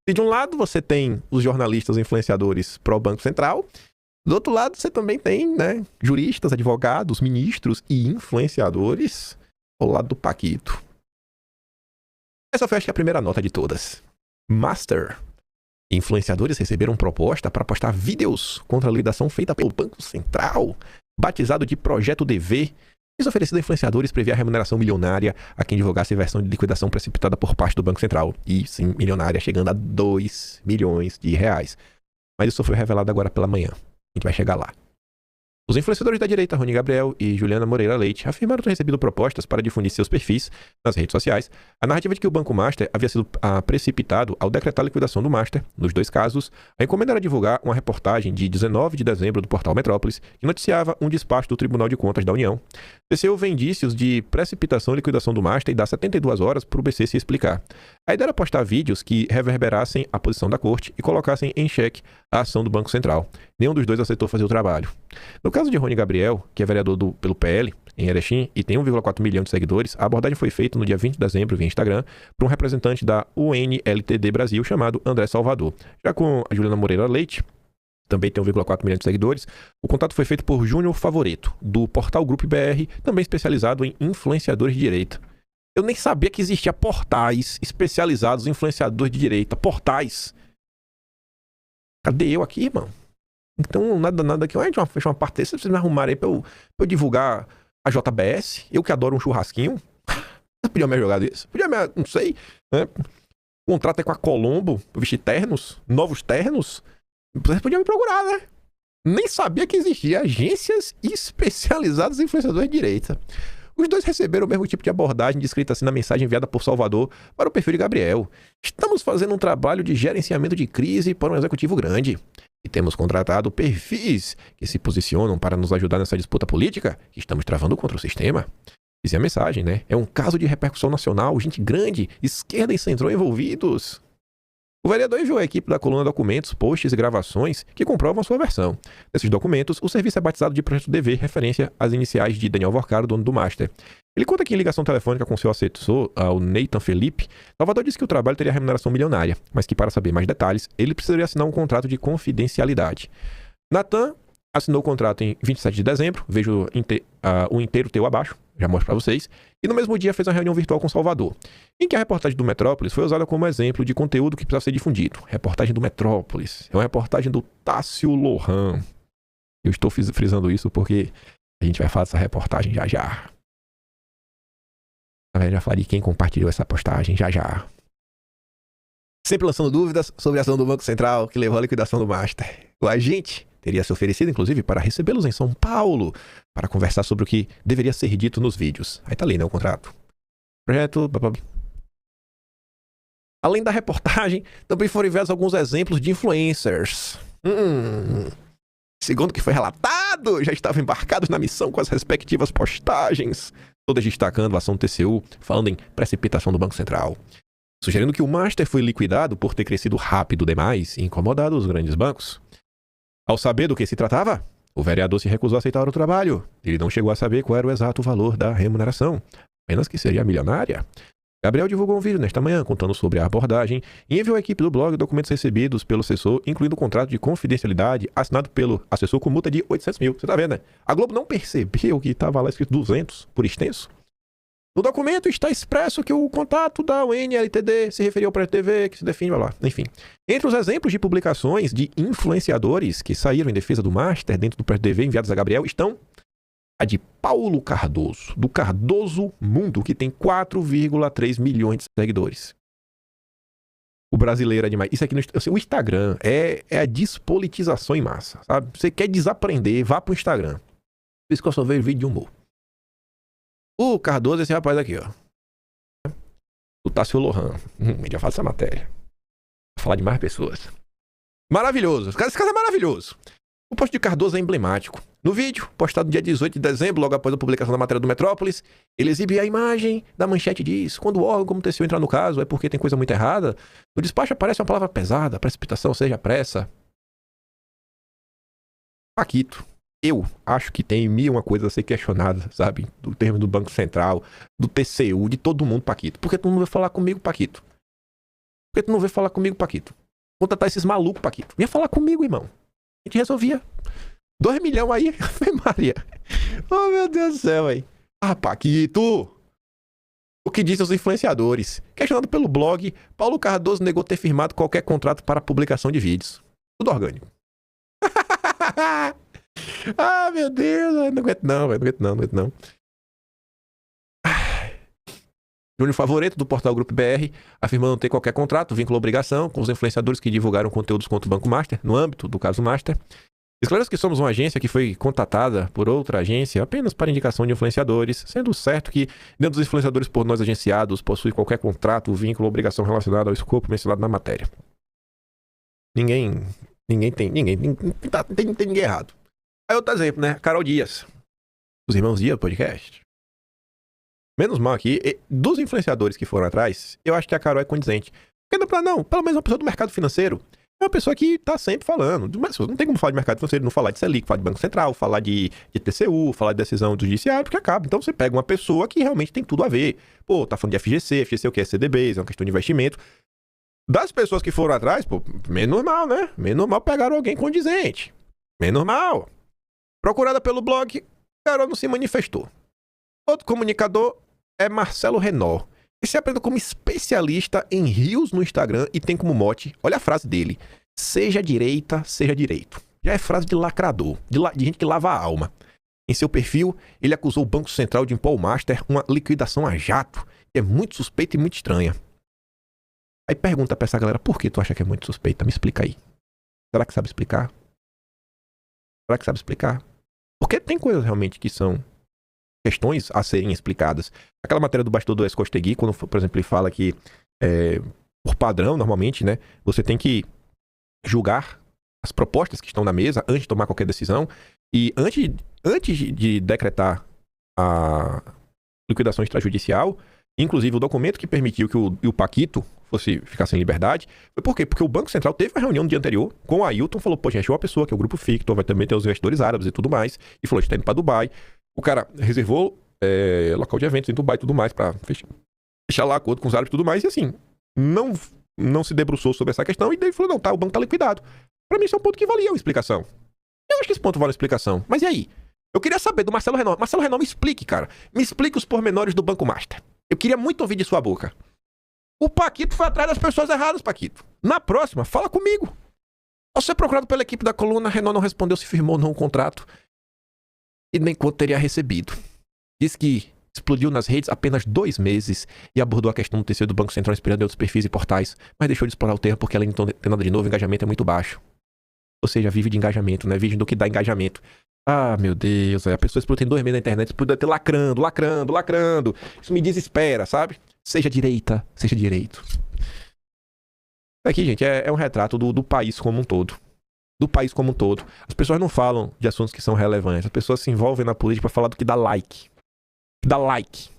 Se de um lado você tem os jornalistas influenciadores pró-Banco Central, do outro lado você também tem, né, juristas, advogados, ministros e influenciadores ao lado do Paquito. Essa foi, acho que, a primeira nota de todas. Master. Influenciadores receberam proposta para postar vídeos contra a liquidação feita pelo Banco Central, batizado de Projeto DV. Isso oferecido a influenciadores previa remuneração milionária a quem divulgasse a versão de liquidação precipitada por parte do Banco Central. E sim, milionária, chegando a 2 milhões de reais. Mas isso foi revelado agora pela manhã. A gente vai chegar lá. Os influenciadores da direita, Rony Gabriel e Juliana Moreira Leite, afirmaram ter recebido propostas para difundir seus perfis nas redes sociais a narrativa de que o Banco Master havia sido precipitado ao decretar a liquidação do Master. Nos dois casos, a encomenda era divulgar uma reportagem de 19 de dezembro do portal Metrópolis, que noticiava um despacho do Tribunal de Contas da União. O TCU vê indícios de precipitação e liquidação do Master e dá 72 horas para o BC se explicar. A ideia era postar vídeos que reverberassem a posição da Corte e colocassem em xeque a ação do Banco Central. Nenhum dos dois aceitou fazer o trabalho. No caso de Rony Gabriel, que é vereador pelo PL, em Erechim, e tem 1,4 milhão de seguidores, a abordagem foi feita no dia 20 de dezembro via Instagram por um representante da UNLTD Brasil chamado André Salvador. Já com a Juliana Moreira Leite, também tem 1,4 milhão de seguidores, o contato foi feito por Júnior Favoreto, do portal Grupo BR, também especializado em influenciadores de direita. Eu nem sabia que existia portais especializados em influenciadores de direita. Portais. Cadê eu aqui, irmão? Então, nada aqui. A gente vai fechar uma parte dessa, vocês me arrumarem aí pra eu divulgar a JBS. Eu que adoro um churrasquinho. Podia me jogar isso. Podia me, não sei. Né? Contrato é com a Colombo, vestir ternos, novos ternos. Vocês podiam me procurar, né? Nem sabia que existia agências especializadas em influenciadores de direita. Os dois receberam o mesmo tipo de abordagem descrita assim na mensagem enviada por Salvador para o perfil de Gabriel. Estamos fazendo um trabalho de gerenciamento de crise para um executivo grande. E temos contratado perfis que se posicionam para nos ajudar nessa disputa política que estamos travando contra o sistema. Dizia a mensagem, né? É um caso de repercussão nacional, gente grande, esquerda e centrão envolvidos. O vereador enviou à equipe da coluna documentos, posts e gravações que comprovam a sua versão. Nesses documentos, o serviço é batizado de Projeto DV, referência às iniciais de Daniel Vorcaro, dono do Master. Ele conta que em ligação telefônica com seu assessor, o Nathan Felipe, Salvador disse que o trabalho teria remuneração milionária, mas que para saber mais detalhes, ele precisaria assinar um contrato de confidencialidade. Nathan assinou o contrato em 27 de dezembro, vejo o inteiro teu abaixo, já mostro para vocês, e no mesmo dia fez uma reunião virtual com Salvador, em que a reportagem do Metrópolis foi usada como exemplo de conteúdo que precisava ser difundido. Reportagem do Metrópolis, é uma reportagem do Tássio Lohan. Eu estou frisando isso porque a gente vai falar dessa reportagem já já. Eu já falei de quem compartilhou essa postagem já já. Sempre lançando dúvidas sobre a ação do Banco Central que levou à liquidação do Master. O agente teria se oferecido, inclusive, para recebê-los em São Paulo, para conversar sobre o que deveria ser dito nos vídeos. Aí tá ali, né, o contrato. Projeto... Além da reportagem, também foram enviados alguns exemplos de influencers. Segundo o que foi relatado, já estavam embarcados na missão com as respectivas postagens, todas destacando a ação do TCU, falando em precipitação do Banco Central, sugerindo que o Master foi liquidado por ter crescido rápido demais e incomodado os grandes bancos. Ao saber do que se tratava, o vereador se recusou a aceitar o trabalho. Ele não chegou a saber qual era o exato valor da remuneração, apenas que seria milionária. Gabriel divulgou um vídeo nesta manhã contando sobre a abordagem e enviou à equipe do blog documentos recebidos pelo assessor, incluindo o contrato de confidencialidade assinado pelo assessor com multa de 800 mil. Você tá vendo, né? A Globo não percebeu que estava lá escrito 200 por extenso. No documento está expresso que o contato da UNLTD se referiu ao Projeto TV, que se define, blá blá. Enfim. Entre os exemplos de publicações de influenciadores que saíram em defesa do Master dentro do Projeto TV enviados a Gabriel estão a de Paulo Cardoso, do Cardoso Mundo, que tem 4,3 milhões de seguidores. O brasileiro é demais. Isso aqui, assim, o Instagram é a despolitização em massa, sabe? Você quer desaprender, vá pro Instagram. Por isso que eu só vejo vídeo de humor. O Cardoso é esse rapaz aqui, ó. O Tássio Lohan. Já faz essa matéria. Vou falar de mais pessoas. Maravilhoso. Esse caso é maravilhoso. O post de Cardoso é emblemático. No vídeo, postado no dia 18 de dezembro, logo após a publicação da matéria do Metrópolis, ele exibe a imagem da manchete diz: quando o órgão como o TCU entrar no caso é porque tem coisa muito errada. No despacho aparece uma palavra pesada, precipitação, seja pressa. Paquito. Eu acho que tem mil uma coisa a ser questionada, sabe? Do termo do Banco Central, do TCU, de todo mundo, Paquito. Por que tu não vai falar comigo, Paquito? Por que tu não veio falar comigo, Paquito? Contratar esses malucos, Paquito. Vinha falar comigo, irmão. A gente resolvia. 2 milhões aí, Maria. Oh, meu Deus do céu, velho. Ah, Paquito. O que dizem os influenciadores? Questionado pelo blog, Paulo Cardoso negou ter firmado qualquer contrato para publicação de vídeos. Tudo orgânico. Ah, meu Deus. Não aguento não, velho. Não aguento não. Júnior Favoreto, do portal Grupo BR, afirmando não ter qualquer contrato, vínculo ou obrigação com os influenciadores que divulgaram conteúdos contra o Banco Master, no âmbito do caso Master. Esclarece que somos uma agência que foi contatada por outra agência apenas para indicação de influenciadores, sendo certo que, dentro dos influenciadores por nós agenciados, possui qualquer contrato, vínculo ou obrigação relacionada ao escopo mencionado na matéria. Ninguém tem ninguém errado. Aí outro exemplo, né? Carol Dias. Os irmãos Dias podcast. Menos mal aqui, dos influenciadores que foram atrás, eu acho que a Carol é condizente. Porque não, pelo menos uma pessoa do mercado financeiro. É uma pessoa que tá sempre falando. Mas não tem como falar de mercado financeiro, não falar de Selic, falar de Banco Central, falar de TCU, falar de decisão do judiciário, porque acaba. Então você pega uma pessoa que realmente tem tudo a ver. Pô, tá falando de FGC é o que? É CDBs, é uma questão de investimento. Das pessoas que foram atrás, pô, menos normal, né? Menos normal pegaram alguém condizente. Menos normal. Procurada pelo blog, Carol não se manifestou. Outro comunicador é Marcelo Renault. Ele se apresenta como especialista em rios no Instagram e tem como mote, olha a frase dele, seja direita, seja direito. Já é frase de lacrador, de gente que lava a alma. Em seu perfil, ele acusou o Banco Central de impor ao Master uma liquidação a jato, que é muito suspeita e muito estranha. Aí pergunta pra essa galera, por que tu acha que é muito suspeita? Me explica aí. Será que sabe explicar? Será que sabe explicar? Porque tem coisas realmente que são questões a serem explicadas. Aquela matéria do bastidor do Escostegui, quando, por exemplo, ele fala que, por padrão, normalmente, né, você tem que julgar as propostas que estão na mesa antes de tomar qualquer decisão. E antes de decretar a liquidação extrajudicial, inclusive o documento que permitiu que o Paquito ficasse em liberdade, foi por quê? Porque o Banco Central teve uma reunião no dia anterior com o Ailton, falou, pô, gente, é uma pessoa que é o Grupo Fictor, vai também ter os investidores árabes e tudo mais, e falou, a gente tá indo pra Dubai. O cara reservou local de eventos em Dubai e tudo mais pra fechar lá acordo com os árabes e tudo mais. E assim, não se debruçou sobre essa questão e daí falou, não, tá, o banco tá liquidado. Pra mim isso é um ponto que valia uma explicação. Eu acho que esse ponto vale uma explicação. Mas e aí? Eu queria saber do Marcelo Renault. Marcelo Renault, me explique, cara. Me explique os pormenores do Banco Master. Eu queria muito ouvir de sua boca. O Paquito foi atrás das pessoas erradas, Paquito. Na próxima, fala comigo. Ao ser procurado pela equipe da coluna, Renault não respondeu se firmou ou não o contrato e nem quanto teria recebido. Diz que explodiu nas redes apenas 2 meses e abordou a questão do TCU do Banco Central inspirando em outros perfis e portais, mas deixou de explorar o termo porque além de não ter nada de novo, o engajamento é muito baixo. Ou seja, vive de engajamento, né? Vive do que dá engajamento. Ah, meu Deus, a pessoa explodiu em 2 meses na internet, podia ter lacrando. Isso me desespera, sabe? Seja direita, seja direito. Isso aqui, gente, é um retrato do país como um todo. Do país como um todo. As pessoas não falam de assuntos que são relevantes. As pessoas se envolvem na política pra falar do que dá like. Dá like.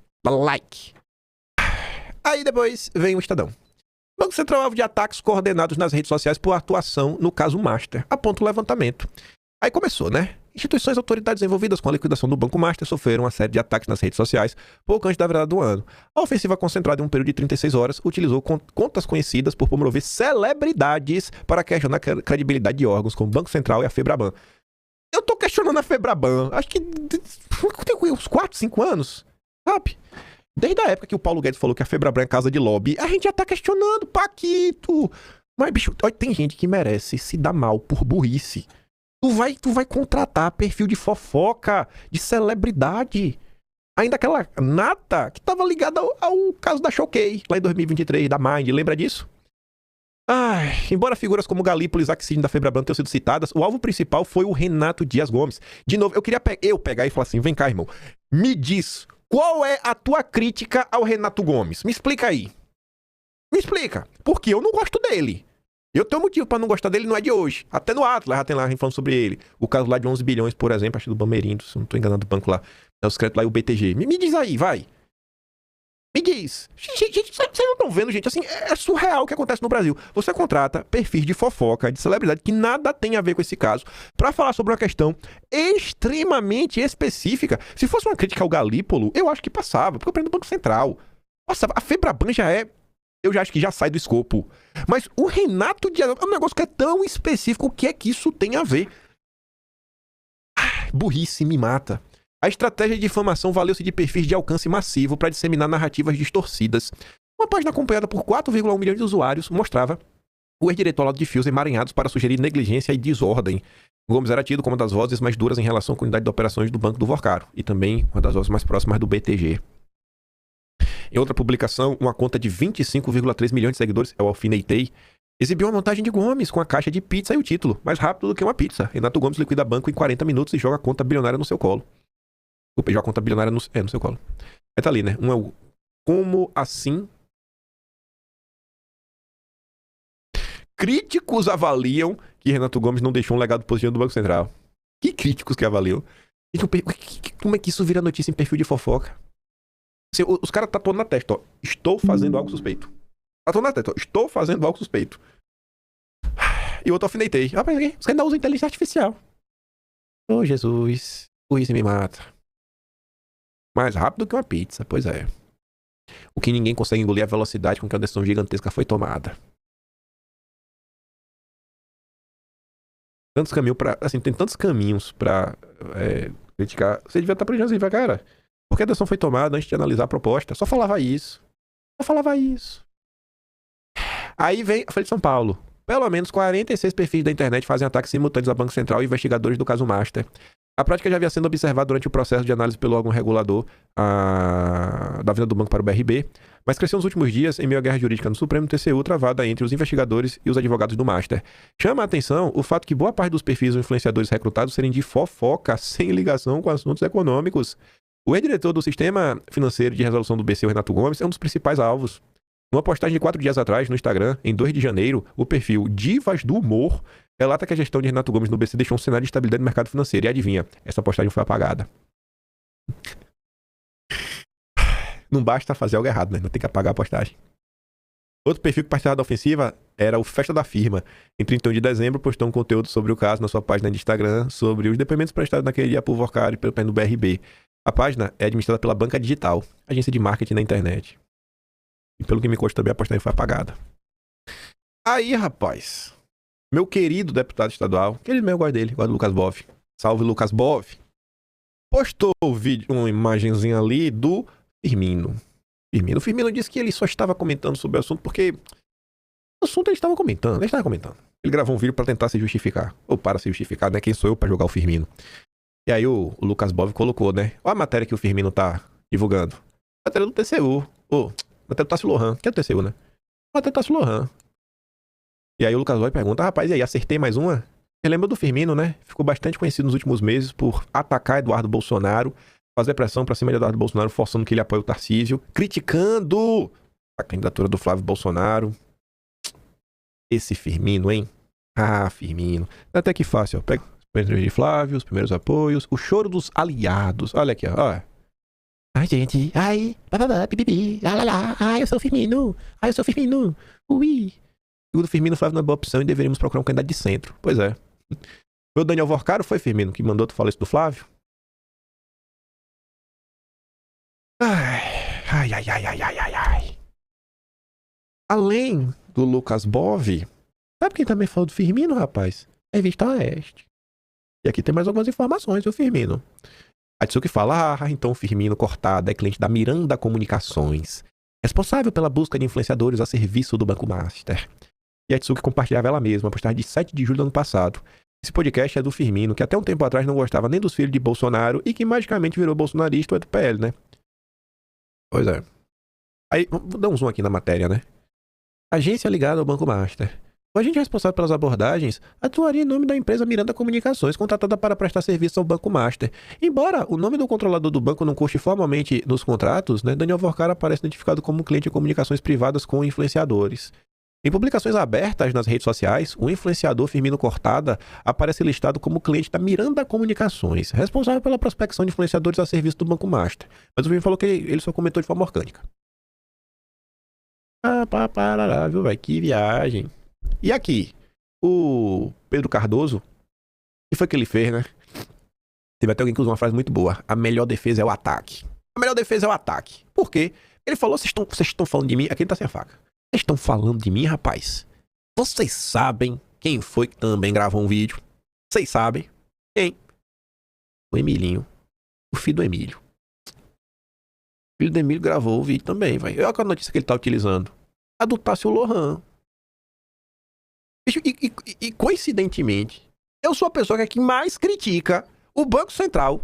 Aí depois vem o Estadão. Banco Central alvo de ataques coordenados nas redes sociais por atuação no caso Master. Aponta o levantamento. Aí começou, né? Instituições e autoridades envolvidas com a liquidação do Banco Master sofreram uma série de ataques nas redes sociais pouco antes da virada do ano. A ofensiva concentrada em um período de 36 horas utilizou contas conhecidas por promover celebridades para questionar a credibilidade de órgãos como o Banco Central e a Febraban. Eu tô questionando a Febraban, acho que tem uns 4, 5 anos, sabe? Desde a época que o Paulo Guedes falou que a Febraban é casa de lobby, a gente já tá questionando, Paquito. Mas, bicho, tem gente que merece se dar mal por burrice. Tu vai contratar perfil de fofoca, de celebridade. Ainda aquela nata que tava ligada ao caso da Choquei, lá em 2023, da Mind, lembra disso? Ai, embora figuras como Galípolo e Isaac Sidney da Febraban tenham sido citadas, o alvo principal foi o Renato Dias Gomes. De novo, eu queria pegar e falar assim, vem cá, irmão, me diz, qual é a tua crítica ao Renato Gomes? Me explica aí. Me explica, porque eu não gosto dele. Eu tenho motivo pra não gostar dele, não é de hoje. Até no Atlas já tem lá a gente falando sobre ele. O caso lá de 11 bilhões, por exemplo, acho do Bamerindo, se eu não tô enganando o banco lá. Os créditos lá e o BTG. Me diz aí, vai. Me diz. Gente, vocês não estão vendo, gente? Assim, é surreal o que acontece no Brasil. Você contrata perfis de fofoca, de celebridade, que nada tem a ver com esse caso, pra falar sobre uma questão extremamente específica. Se fosse uma crítica ao Galípolo, eu acho que passava, porque eu prendo o Banco Central. Passava. A Febraban já é eu já acho que já sai do escopo. Mas o Renato Dias é um negócio que é tão específico. O que é que isso tem a ver? Burrice me mata. A estratégia de difamação valeu-se de perfis de alcance massivo para disseminar narrativas distorcidas. Uma página acompanhada por 4,1 milhões de usuários mostrava o ex-diretor Olavo de Fios emaranhados para sugerir negligência e desordem. Gomes era tido como uma das vozes mais duras em relação à unidade de operações do Banco do Vorcaro e também uma das vozes mais próximas do BTG. Em outra publicação, uma conta de 25,3 milhões de seguidores, eu alfinetei, exibiu uma montagem de Gomes com a caixa de pizza e o título, mais rápido do que uma pizza. Renato Gomes liquida banco em 40 minutos e joga a conta bilionária no seu colo. Desculpa, joga a conta bilionária no seu colo. Aí tá ali, né? Um é o como assim? Críticos avaliam que Renato Gomes não deixou um legado positivo do Banco Central. Que críticos que avaliam? Como é que isso vira notícia em perfil de fofoca? Os caras tatuando na testa, ó. Estou fazendo algo suspeito. Tatuando na testa, ó. Estou fazendo algo suspeito. E o outro alfinetei. Os caras ainda usam inteligência artificial. Oh, Jesus. Isso me mata. Mais rápido que uma pizza, pois é. O que ninguém consegue engolir é a velocidade com que a decisão gigantesca foi tomada. Tantos caminhos pra... Assim, tem tantos caminhos pra criticar. Você devia estar aprendendo assim, cara. Porque a decisão foi tomada antes de analisar a proposta. Só falava isso. Aí vem a Folha de São Paulo. Pelo menos 46 perfis da internet fazem ataques simultâneos ao Banco Central e investigadores do caso Master. A prática já havia sido observada durante o processo de análise pelo órgão regulador da venda do banco para o BRB, mas cresceu nos últimos dias em meio à guerra jurídica no Supremo TCU travada entre os investigadores e os advogados do Master. Chama a atenção o fato que boa parte dos perfis dos influenciadores recrutados serem de fofoca, sem ligação com assuntos econômicos. O ex-diretor do Sistema Financeiro de Resolução do BC, o Renato Gomes, é um dos principais alvos. Numa postagem de 4 dias atrás, no Instagram, em 2 de janeiro, o perfil Divas do Humor relata que a gestão de Renato Gomes no BC deixou um cenário de estabilidade no mercado financeiro. E adivinha, essa postagem foi apagada. Não basta fazer algo errado, né? Não tem que apagar a postagem. Outro perfil que participava da ofensiva era o Festa da Firma. Em 31 de dezembro, postou um conteúdo sobre o caso na sua página de Instagram, sobre os depoimentos prestados naquele dia por Vorcaro e pelo PN do BRB. A página é administrada pela Banca Digital, agência de marketing na internet. E pelo que me consta também, a postagem foi apagada. Aí, rapaz, meu querido deputado estadual, querido meu, eu gosto dele, gosto do Lucas Bov. Salve, Lucas Bov. Postou um vídeo, uma imagenzinha ali do Firmino. O Firmino disse que ele só estava comentando sobre o assunto porque o assunto ele estava comentando. Ele gravou um vídeo para tentar se justificar. Ou para se justificar, né? Quem sou eu para jogar o Firmino? E aí o Lucas Bov colocou, né? Olha a matéria que o Firmino tá divulgando. Matéria do TCU. Matéria do Tasso Lohan. Que é do TCU, né? Matéria do Tasso Lohan. E aí o Lucas Bov pergunta, rapaz, e aí, acertei mais uma? Você lembra do Firmino, né? Ficou bastante conhecido nos últimos meses por atacar Eduardo Bolsonaro, fazer pressão pra cima de Eduardo Bolsonaro, forçando que ele apoie o Tarcísio, criticando a candidatura do Flávio Bolsonaro. Esse Firmino, hein? Ah, Firmino. Até que fácil, ó. Pega os primeiros de Flávio, os primeiros apoios, o choro dos aliados. Olha aqui, ó. Ai, gente. Ai, bibibi, ai, eu sou Firmino. Ai, eu sou Firmino. Ui. Segundo Firmino, Flávio não é boa opção e deveríamos procurar um candidato de centro. Pois é. Foi o Daniel Vorcaro, foi Firmino, que mandou tu falar isso do Flávio? Ai. Além do Lucas Bov, sabe quem também falou do Firmino, rapaz? Revista Oeste. E aqui tem mais algumas informações do Firmino. A Tsuki fala, então o Firmino Cortada é cliente da Miranda Comunicações, responsável pela busca de influenciadores a serviço do Banco Master. E a Tsuki compartilhava ela mesma, a postagem de 7 de julho do ano passado. Esse podcast é do Firmino, que até um tempo atrás não gostava nem dos filhos de Bolsonaro e que magicamente virou bolsonarista ou é do PL, né? Pois é. Aí, vou dar um zoom aqui na matéria, né? Agência ligada ao Banco Master. O agente responsável pelas abordagens atuaria em nome da empresa Miranda Comunicações, contratada para prestar serviço ao Banco Master. Embora o nome do controlador do banco não conste formalmente nos contratos, né, Daniel Vorcaro aparece identificado como cliente de comunicações privadas com influenciadores. Em publicações abertas nas redes sociais, o influenciador Firmino Cortada aparece listado como cliente da Miranda Comunicações, responsável pela prospecção de influenciadores a serviço do Banco Master. Mas o Firmino falou que ele só comentou de forma orgânica. Parará, viu, velho? Que viagem. E aqui, o Pedro Cardoso, o que foi que ele fez, né? Teve até alguém que usou uma frase muito boa. A melhor defesa é o ataque. A melhor defesa é o ataque. Por quê? Ele falou, vocês estão falando de mim, aqui ele tá sem a faca. Vocês estão falando de mim, rapaz? Vocês sabem quem foi que também gravou um vídeo? Vocês sabem? Quem? O Emilinho. O filho do Emílio. O filho do Emílio gravou o vídeo também, velho. Olha a notícia que ele tá utilizando. A do Tássio Lohan. E coincidentemente, eu sou a pessoa que mais critica o Banco Central.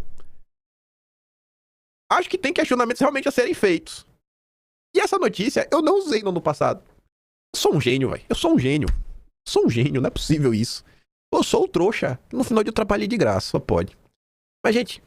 Acho que tem questionamentos realmente a serem feitos. E essa notícia eu não usei no ano passado. Eu sou um gênio, velho. Eu sou um gênio. Sou um gênio, não é possível isso. Eu sou o trouxa. No final eu trabalhei de graça, só pode. Mas, gente,